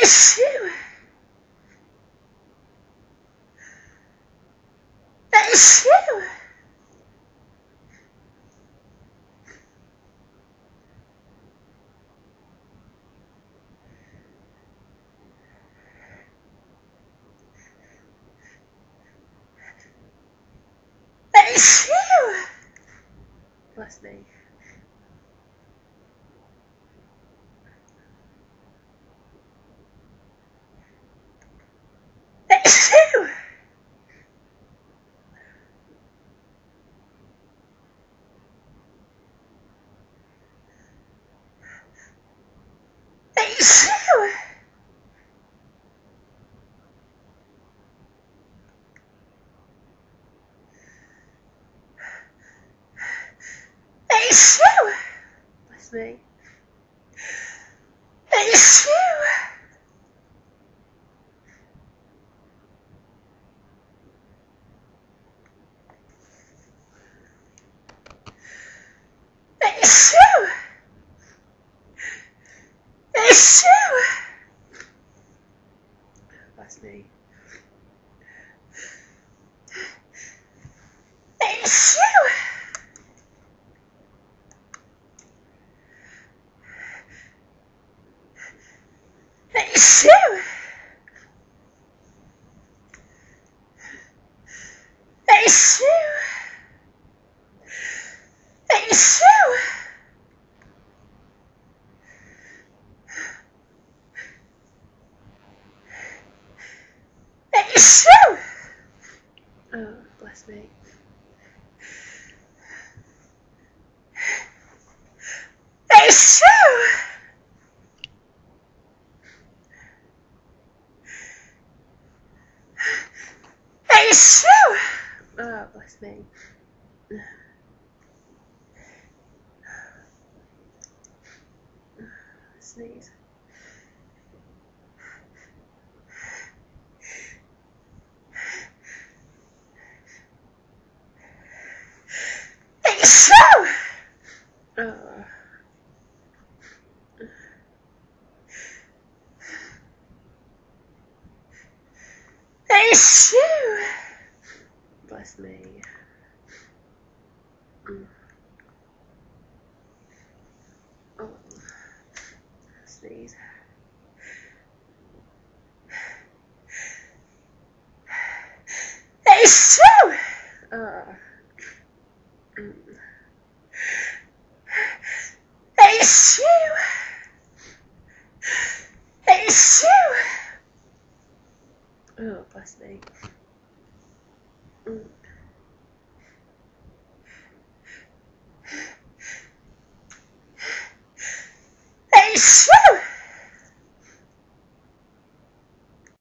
Achoo! Achoo! Achoo! Bless me. Achoo! Achoo! Achoo! Bless me. Achoo! Achoo! Achoo! Bless me. Achoo! Achoo! Achoo! Achoo! Achoo! Oh, bless me. Achoo! Achoo! Oh, bless me. Sneeze. Achoo! Oh. Achoo! Bless me. Oh. Sneeze. Achoo! Oh. Achoo! Achoo! Oh, bless me. Achoo!